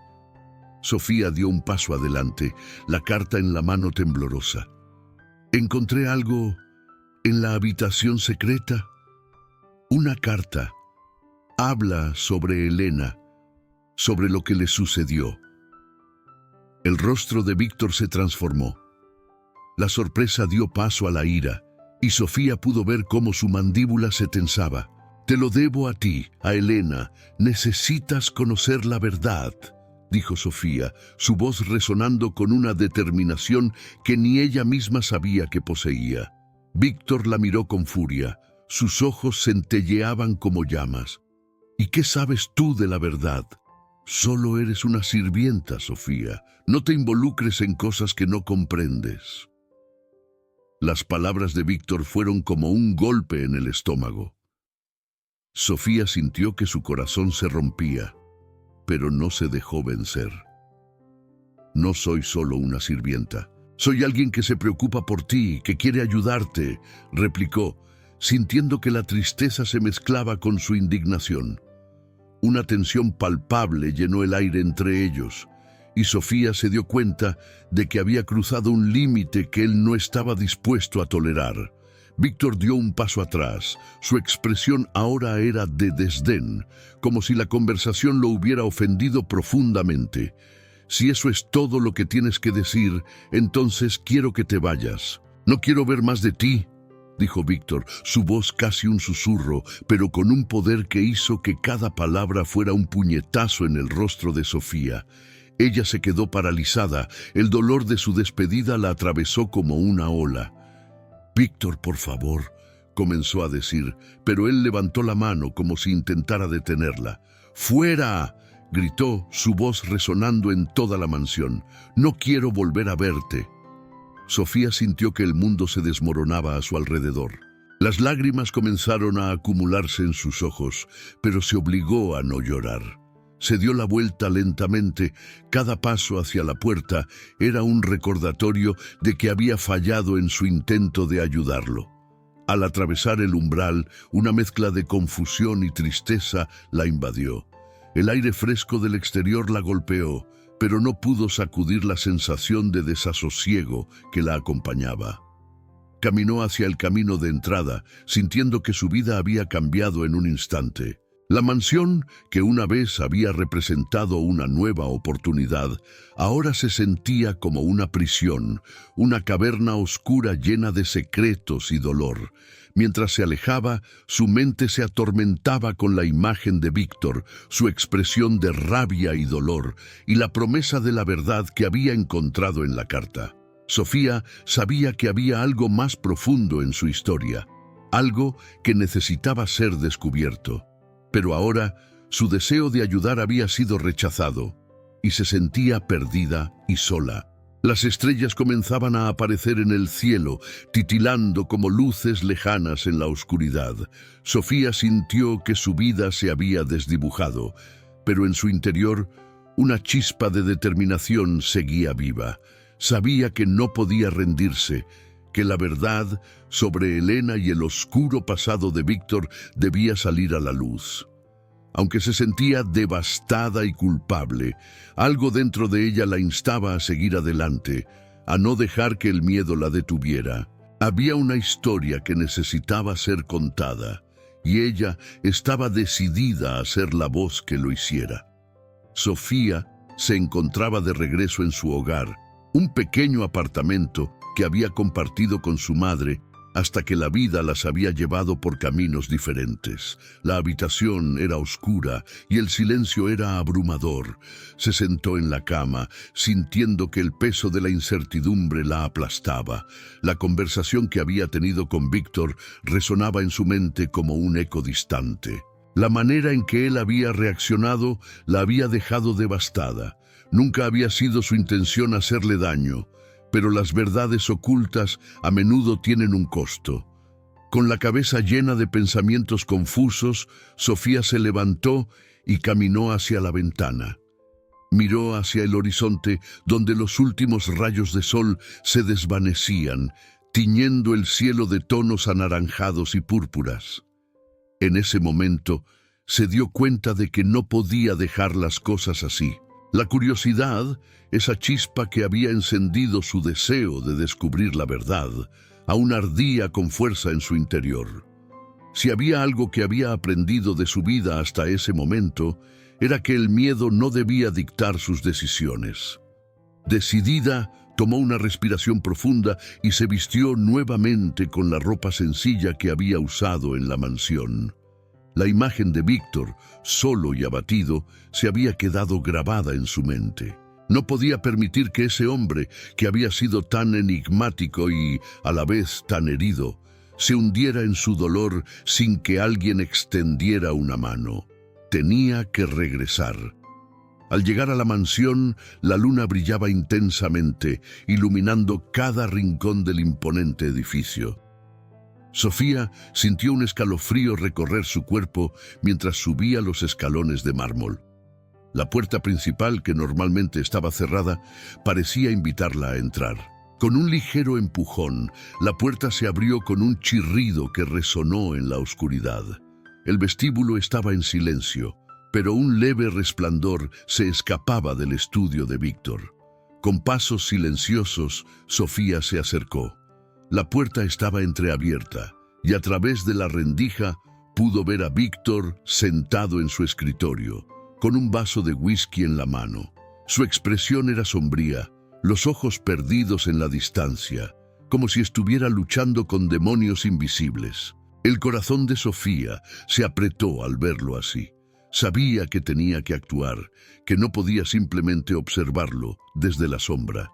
Sofía dio un paso adelante, la carta en la mano temblorosa. «Encontré algo en la habitación secreta. Una carta. Habla sobre Elena, sobre lo que le sucedió». El rostro de Víctor se transformó. La sorpresa dio paso a la ira, y Sofía pudo ver cómo su mandíbula se tensaba. «Te lo debo a ti, a Elena. Necesitas conocer la verdad», dijo Sofía, su voz resonando con una determinación que ni ella misma sabía que poseía. Víctor la miró con furia. Sus ojos centelleaban como llamas. «¿Y qué sabes tú de la verdad?» «Solo eres una sirvienta, Sofía. No te involucres en cosas que no comprendes». Las palabras de Víctor fueron como un golpe en el estómago. Sofía sintió que su corazón se rompía, pero no se dejó vencer. «No soy solo una sirvienta. Soy alguien que se preocupa por ti, que quiere ayudarte», replicó, sintiendo que la tristeza se mezclaba con su indignación. Una tensión palpable llenó el aire entre ellos, y Sofía se dio cuenta de que había cruzado un límite que él no estaba dispuesto a tolerar. Víctor dio un paso atrás. Su expresión ahora era de desdén, como si la conversación lo hubiera ofendido profundamente. «Si eso es todo lo que tienes que decir, entonces quiero que te vayas. No quiero ver más de ti», dijo Víctor, su voz casi un susurro, pero con un poder que hizo que cada palabra fuera un puñetazo en el rostro de Sofía. Ella se quedó paralizada. El dolor de su despedida la atravesó como una ola. «Víctor, por favor», comenzó a decir, pero él levantó la mano como si intentara detenerla. «¡Fuera!», gritó, su voz resonando en toda la mansión. «No quiero volver a verte». Sofía sintió que el mundo se desmoronaba a su alrededor. Las lágrimas comenzaron a acumularse en sus ojos, pero se obligó a no llorar. Se dio la vuelta lentamente. Cada paso hacia la puerta era un recordatorio de que había fallado en su intento de ayudarlo. Al atravesar el umbral, una mezcla de confusión y tristeza la invadió. El aire fresco del exterior la golpeó, pero no pudo sacudir la sensación de desasosiego que la acompañaba. Caminó hacia el camino de entrada, sintiendo que su vida había cambiado en un instante. La mansión, que una vez había representado una nueva oportunidad, ahora se sentía como una prisión, una caverna oscura llena de secretos y dolor. Mientras se alejaba, su mente se atormentaba con la imagen de Víctor, su expresión de rabia y dolor, y la promesa de la verdad que había encontrado en la carta. Sofía sabía que había algo más profundo en su historia, algo que necesitaba ser descubierto. Pero ahora, su deseo de ayudar había sido rechazado, y se sentía perdida y sola. Las estrellas comenzaban a aparecer en el cielo, titilando como luces lejanas en la oscuridad. Sofía sintió que su vida se había desdibujado, pero en su interior una chispa de determinación seguía viva. Sabía que no podía rendirse, que la verdad sobre Elena y el oscuro pasado de Víctor debía salir a la luz. Aunque se sentía devastada y culpable, algo dentro de ella la instaba a seguir adelante, a no dejar que el miedo la detuviera. Había una historia que necesitaba ser contada, y ella estaba decidida a ser la voz que lo hiciera. Sofía se encontraba de regreso en su hogar, un pequeño apartamento que había compartido con su madre hasta que la vida las había llevado por caminos diferentes. La habitación era oscura y el silencio era abrumador. Se sentó en la cama, sintiendo que el peso de la incertidumbre la aplastaba. La conversación que había tenido con Víctor resonaba en su mente como un eco distante. La manera en que él había reaccionado la había dejado devastada. Nunca había sido su intención hacerle daño, pero las verdades ocultas a menudo tienen un costo. Con la cabeza llena de pensamientos confusos, Sofía se levantó y caminó hacia la ventana. Miró hacia el horizonte, donde los últimos rayos de sol se desvanecían, tiñendo el cielo de tonos anaranjados y púrpuras. En ese momento, se dio cuenta de que no podía dejar las cosas así. La curiosidad, esa chispa que había encendido su deseo de descubrir la verdad, aún ardía con fuerza en su interior. Si había algo que había aprendido de su vida hasta ese momento, era que el miedo no debía dictar sus decisiones. Decidida, tomó una respiración profunda y se vistió nuevamente con la ropa sencilla que había usado en la mansión. La imagen de Víctor, solo y abatido, se había quedado grabada en su mente. No podía permitir que ese hombre, que había sido tan enigmático y, a la vez, tan herido, se hundiera en su dolor sin que alguien extendiera una mano. Tenía que regresar. Al llegar a la mansión, la luna brillaba intensamente, iluminando cada rincón del imponente edificio. Sofía sintió un escalofrío recorrer su cuerpo mientras subía los escalones de mármol. La puerta principal, que normalmente estaba cerrada, parecía invitarla a entrar. Con un ligero empujón, la puerta se abrió con un chirrido que resonó en la oscuridad. El vestíbulo estaba en silencio, pero un leve resplandor se escapaba del estudio de Víctor. Con pasos silenciosos, Sofía se acercó. La puerta estaba entreabierta, y a través de la rendija pudo ver a Víctor sentado en su escritorio, con un vaso de whisky en la mano. Su expresión era sombría, los ojos perdidos en la distancia, como si estuviera luchando con demonios invisibles. El corazón de Sofía se apretó al verlo así. Sabía que tenía que actuar, que no podía simplemente observarlo desde la sombra.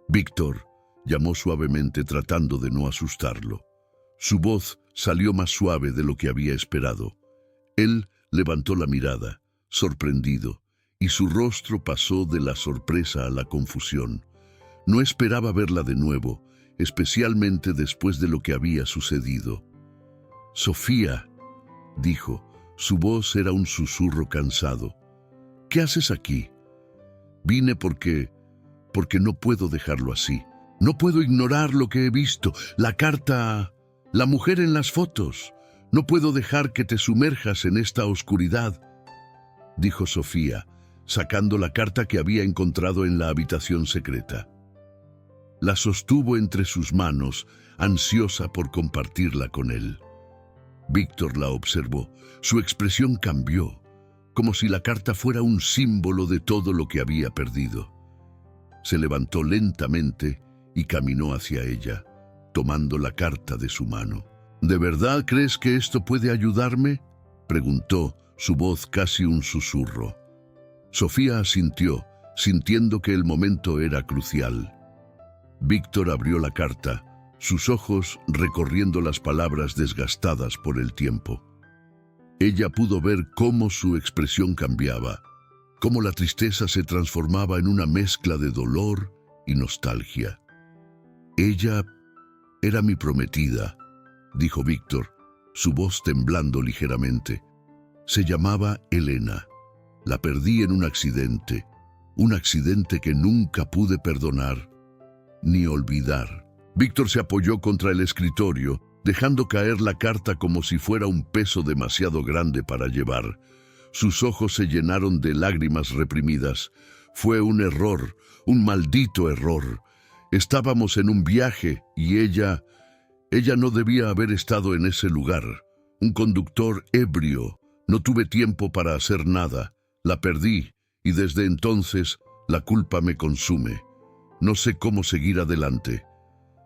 «Víctor», llamó suavemente tratando de no asustarlo. Su voz salió más suave de lo que había esperado. Él levantó la mirada, sorprendido, y su rostro pasó de la sorpresa a la confusión. No esperaba verla de nuevo, especialmente después de lo que había sucedido. «Sofía», dijo, su voz era un susurro cansado. «¿Qué haces aquí?» «Vine porque no puedo dejarlo así. No puedo ignorar lo que he visto, la carta, la mujer en las fotos. No puedo dejar que te sumerjas en esta oscuridad», dijo Sofía, sacando la carta que había encontrado en la habitación secreta. La sostuvo entre sus manos, ansiosa por compartirla con él. Víctor la observó. Su expresión cambió, como si la carta fuera un símbolo de todo lo que había perdido. Se levantó lentamente y caminó hacia ella, tomando la carta de su mano. «¿De verdad crees que esto puede ayudarme?», preguntó, su voz casi un susurro. Sofía asintió, sintiendo que el momento era crucial. Víctor abrió la carta, sus ojos recorriendo las palabras desgastadas por el tiempo. Ella pudo ver cómo su expresión cambiaba, cómo la tristeza se transformaba en una mezcla de dolor y nostalgia. Ella era mi prometida, dijo Víctor, su voz temblando ligeramente. Se llamaba Elena. La perdí en un accidente que nunca pude perdonar ni olvidar. Víctor se apoyó contra el escritorio, dejando caer la carta como si fuera un peso demasiado grande para llevar. Sus ojos se llenaron de lágrimas reprimidas. Fue un error, un maldito error. Estábamos en un viaje y ella no debía haber estado en ese lugar. Un conductor ebrio. No tuve tiempo para hacer nada. La perdí y desde entonces la culpa me consume. No sé cómo seguir adelante.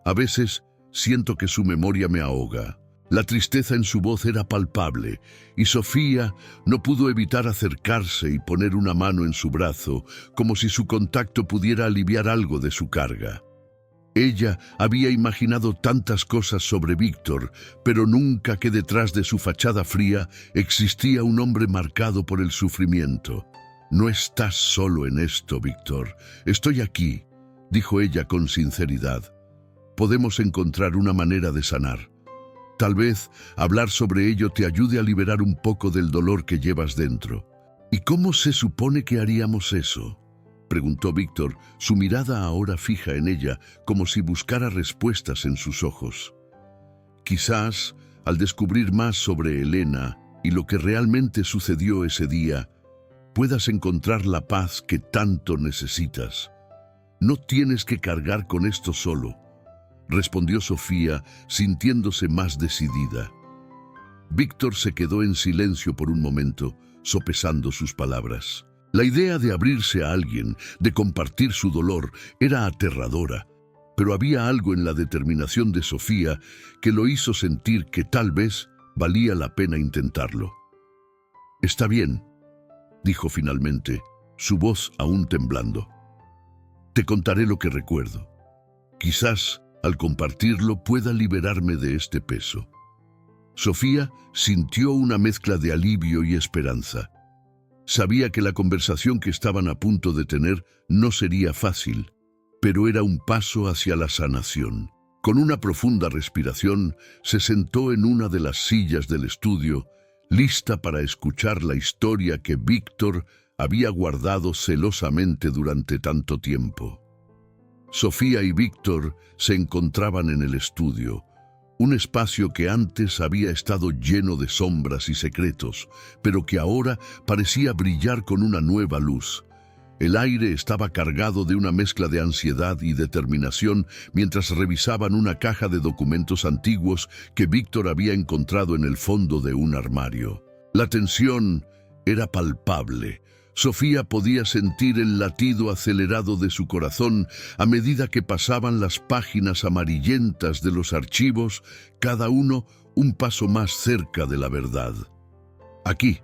A veces siento que su memoria me ahoga. La tristeza en su voz era palpable, y Sofía no pudo evitar acercarse y poner una mano en su brazo, como si su contacto pudiera aliviar algo de su carga. Ella había imaginado tantas cosas sobre Víctor, pero nunca que detrás de su fachada fría existía un hombre marcado por el sufrimiento. «No estás solo en esto, Víctor. Estoy aquí», dijo ella con sinceridad. «Podemos encontrar una manera de sanar. Tal vez hablar sobre ello te ayude a liberar un poco del dolor que llevas dentro». «¿Y cómo se supone que haríamos eso?», preguntó Víctor, su mirada ahora fija en ella, como si buscara respuestas en sus ojos. «Quizás, al descubrir más sobre Elena y lo que realmente sucedió ese día, puedas encontrar la paz que tanto necesitas. No tienes que cargar con esto solo», respondió Sofía, sintiéndose más decidida. Víctor se quedó en silencio por un momento, sopesando sus palabras. La idea de abrirse a alguien, de compartir su dolor, era aterradora, pero había algo en la determinación de Sofía que lo hizo sentir que tal vez valía la pena intentarlo. «Está bien», dijo finalmente, su voz aún temblando. «Te contaré lo que recuerdo. Quizás, al compartirlo, pueda liberarme de este peso». Sofía sintió una mezcla de alivio y esperanza. Sabía que la conversación que estaban a punto de tener no sería fácil, pero era un paso hacia la sanación. Con una profunda respiración, se sentó en una de las sillas del estudio, lista para escuchar la historia que Víctor había guardado celosamente durante tanto tiempo. Sofía y Víctor se encontraban en el estudio, un espacio que antes había estado lleno de sombras y secretos, pero que ahora parecía brillar con una nueva luz. El aire estaba cargado de una mezcla de ansiedad y determinación mientras revisaban una caja de documentos antiguos que Víctor había encontrado en el fondo de un armario. La tensión era palpable. Sofía podía sentir el latido acelerado de su corazón a medida que pasaban las páginas amarillentas de los archivos, cada uno un paso más cerca de la verdad. «Aquí,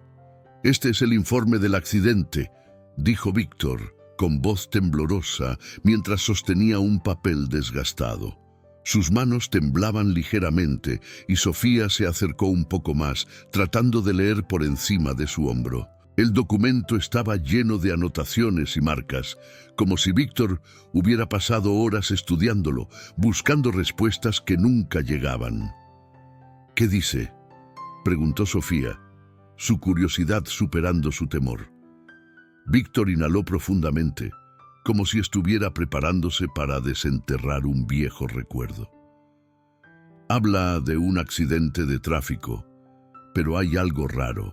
este es el informe del accidente», dijo Víctor, con voz temblorosa, mientras sostenía un papel desgastado. Sus manos temblaban ligeramente y Sofía se acercó un poco más, tratando de leer por encima de su hombro. El documento estaba lleno de anotaciones y marcas, como si Víctor hubiera pasado horas estudiándolo, buscando respuestas que nunca llegaban. «¿Qué dice?», preguntó Sofía, su curiosidad superando su temor. Víctor inhaló profundamente, como si estuviera preparándose para desenterrar un viejo recuerdo. «Habla de un accidente de tráfico, pero hay algo raro.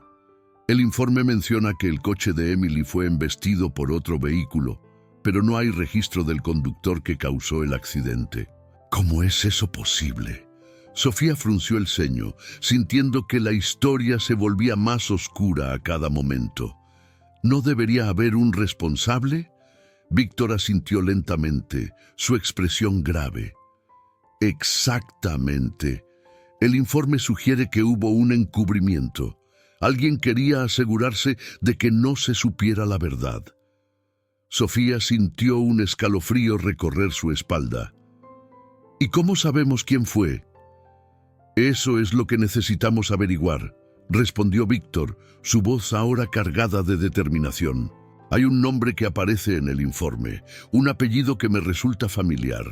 El informe menciona que el coche de Emily fue embestido por otro vehículo, pero no hay registro del conductor que causó el accidente». «¿Cómo es eso posible?». Sofía frunció el ceño, sintiendo que la historia se volvía más oscura a cada momento. ¿No debería haber un responsable?». Víctor asintió lentamente, su expresión grave. «Exactamente. El informe sugiere que hubo un encubrimiento. Alguien quería asegurarse de que no se supiera la verdad». Sofía sintió un escalofrío recorrer su espalda. «¿Y cómo sabemos quién fue?». «Eso es lo que necesitamos averiguar», respondió Víctor, su voz ahora cargada de determinación. Hay un nombre que aparece en el informe, un apellido que me resulta familiar.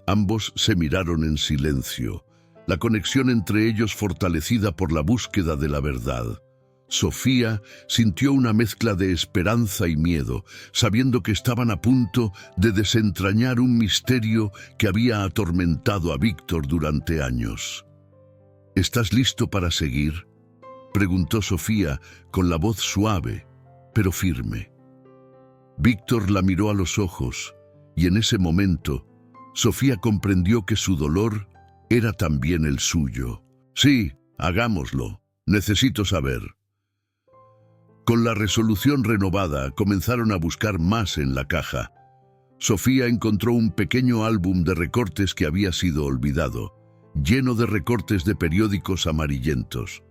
Ambos se miraron en silencio, la conexión entre ellos fortalecida por la búsqueda de la verdad. Sofía sintió una mezcla de esperanza y miedo, sabiendo que estaban a punto de desentrañar un misterio que había atormentado a Víctor durante años. ¿Estás listo para seguir?, preguntó Sofía con la voz suave, pero firme. Víctor la miró a los ojos, y en ese momento, Sofía comprendió que su dolor era también el suyo. Sí, hagámoslo. Necesito saber. Con la resolución renovada, comenzaron a buscar más en la caja. Sofía encontró un pequeño álbum de recortes que había sido olvidado, lleno de recortes de periódicos amarillentos.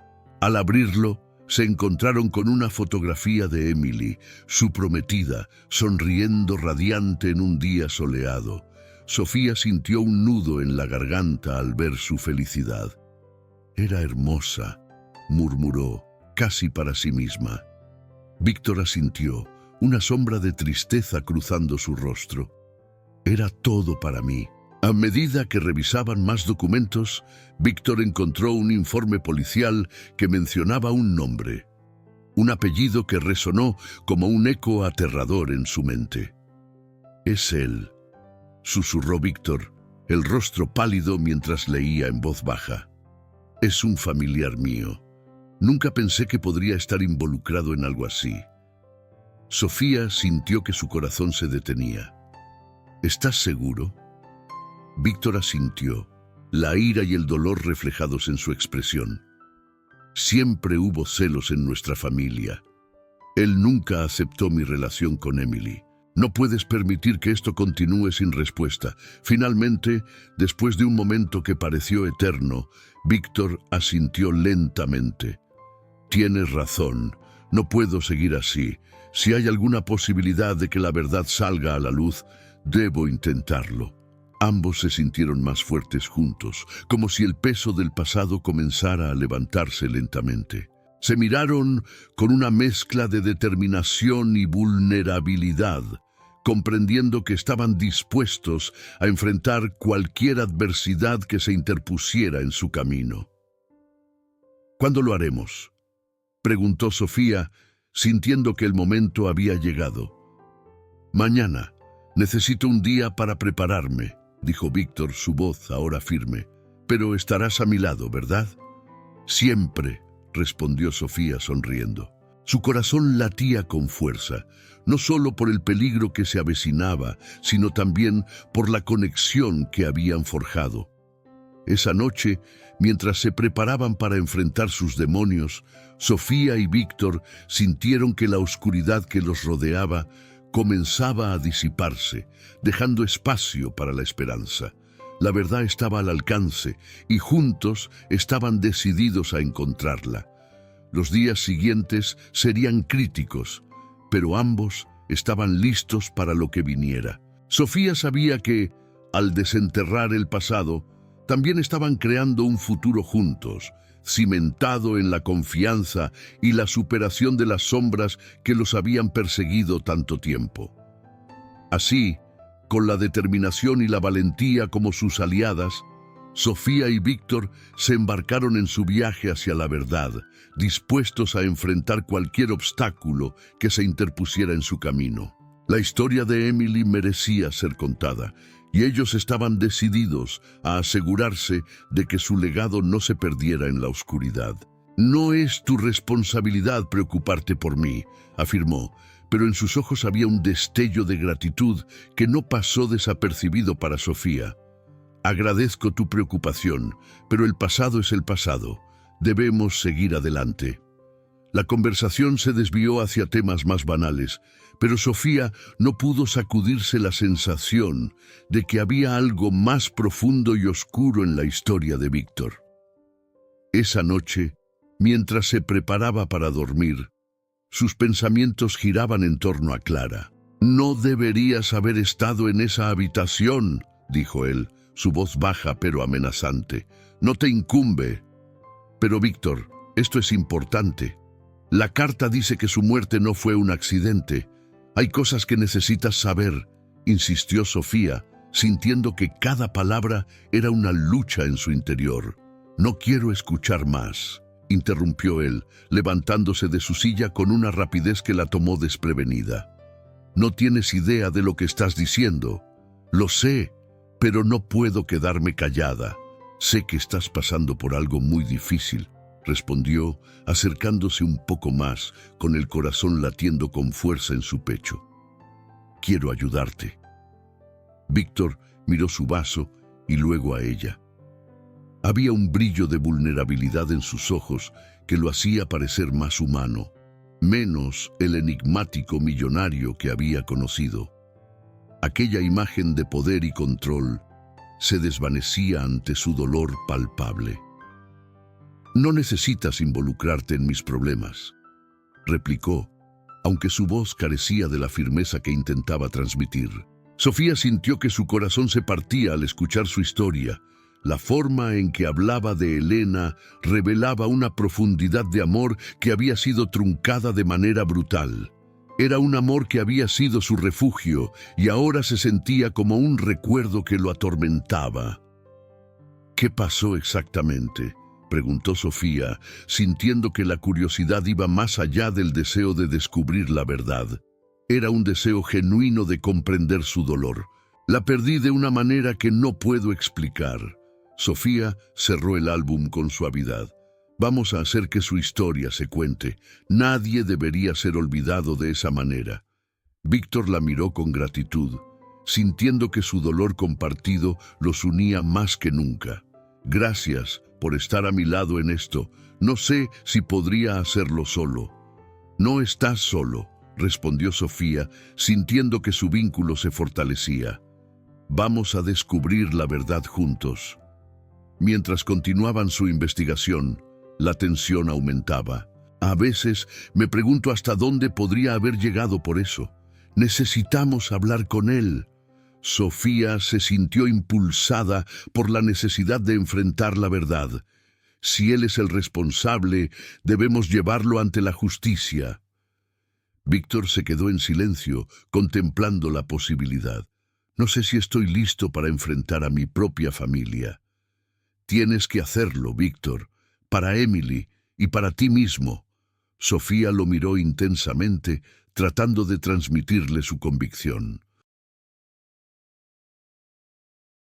Al abrirlo, se encontraron con una fotografía de Emily, su prometida, sonriendo radiante en un día soleado. Sofía sintió un nudo en la garganta al ver su felicidad. Era hermosa, murmuró, casi para sí misma. Víctor asintió, una sombra de tristeza cruzando su rostro. Era todo para mí. A medida que revisaban más documentos, Víctor encontró un informe policial que mencionaba un nombre, un apellido que resonó como un eco aterrador en su mente. «Es él», susurró Víctor, el rostro pálido mientras leía en voz baja. «Es un familiar mío. Nunca pensé que podría estar involucrado en algo así». Sofía sintió que su corazón se detenía. «¿Estás seguro?». Víctor asintió, la ira y el dolor reflejados en su expresión. «Siempre hubo celos en nuestra familia. Él nunca aceptó mi relación con Emily. No puedes permitir que esto continúe sin respuesta». Finalmente, después de un momento que pareció eterno, Víctor asintió lentamente. «Tienes razón. No puedo seguir así. Si hay alguna posibilidad de que la verdad salga a la luz, debo intentarlo». Ambos se sintieron más fuertes juntos, como si el peso del pasado comenzara a levantarse lentamente. Se miraron con una mezcla de determinación y vulnerabilidad, comprendiendo que estaban dispuestos a enfrentar cualquier adversidad que se interpusiera en su camino. «¿Cuándo lo haremos?», preguntó Sofía, sintiendo que el momento había llegado. «Mañana. Necesito un día para prepararme», dijo Víctor, su voz ahora firme. «Pero estarás a mi lado, ¿verdad?». «Siempre», respondió Sofía sonriendo. Su corazón latía con fuerza, no solo por el peligro que se avecinaba, sino también por la conexión que habían forjado. Esa noche, mientras se preparaban para enfrentar sus demonios, Sofía y Víctor sintieron que la oscuridad que los rodeaba comenzaba a disiparse, dejando espacio para la esperanza. La verdad estaba al alcance y juntos estaban decididos a encontrarla. Los días siguientes serían críticos, pero ambos estaban listos para lo que viniera. Sofía sabía que, al desenterrar el pasado, también estaban creando un futuro juntos, cimentado en la confianza y la superación de las sombras que los habían perseguido tanto tiempo. Así, con la determinación y la valentía como sus aliadas, Sofía y Víctor se embarcaron en su viaje hacia la verdad, dispuestos a enfrentar cualquier obstáculo que se interpusiera en su camino. La historia de Emily merecía ser contada, y ellos estaban decididos a asegurarse de que su legado no se perdiera en la oscuridad. «No es tu responsabilidad preocuparte por mí», afirmó, pero en sus ojos había un destello de gratitud que no pasó desapercibido para Sofía. «Agradezco tu preocupación, pero el pasado es el pasado. Debemos seguir adelante». La conversación se desvió hacia temas más banales, pero Sofía no pudo sacudirse la sensación de que había algo más profundo y oscuro en la historia de Víctor. Esa noche, mientras se preparaba para dormir, sus pensamientos giraban en torno a Clara. «No deberías haber estado en esa habitación», dijo él, su voz baja pero amenazante. «No te incumbe». «Pero Víctor, esto es importante. La carta dice que su muerte no fue un accidente. Hay cosas que necesitas saber, insistió Sofía, sintiendo que cada palabra era una lucha en su interior. No quiero escuchar más, interrumpió él, levantándose de su silla con una rapidez que la tomó desprevenida. No tienes idea de lo que estás diciendo. Lo sé, pero no puedo quedarme callada. Sé que estás pasando por algo muy difícil, respondió, acercándose un poco más, con el corazón latiendo con fuerza en su pecho. Quiero ayudarte. Víctor miró su vaso y luego a ella. Había un brillo de vulnerabilidad en sus ojos que lo hacía parecer más humano, menos el enigmático millonario que había conocido. Aquella imagen de poder y control se desvanecía ante su dolor palpable. No necesitas involucrarte en mis problemas, replicó, aunque su voz carecía de la firmeza que intentaba transmitir. Sofía sintió que su corazón se partía al escuchar su historia. La forma en que hablaba de Elena revelaba una profundidad de amor que había sido truncada de manera brutal. Era un amor que había sido su refugio y ahora se sentía como un recuerdo que lo atormentaba. ¿Qué pasó exactamente?, preguntó Sofía, sintiendo que la curiosidad iba más allá del deseo de descubrir la verdad. Era un deseo genuino de comprender su dolor. La perdí de una manera que no puedo explicar. Sofía cerró el álbum con suavidad. Vamos a hacer que su historia se cuente. Nadie debería ser olvidado de esa manera. Víctor la miró con gratitud, sintiendo que su dolor compartido los unía más que nunca. Gracias por estar a mi lado en esto. No sé si podría hacerlo solo. No estás solo, respondió Sofía, sintiendo que su vínculo se fortalecía. Vamos a descubrir la verdad juntos. Mientras continuaban su investigación, la tensión aumentaba. A veces me pregunto hasta dónde podría haber llegado por eso. Necesitamos hablar con él. Sofía se sintió impulsada por la necesidad de enfrentar la verdad. Si él es el responsable, debemos llevarlo ante la justicia. Víctor se quedó en silencio, contemplando la posibilidad. No sé si estoy listo para enfrentar a mi propia familia. Tienes que hacerlo, Víctor, para Emily y para ti mismo. Sofía lo miró intensamente, tratando de transmitirle su convicción.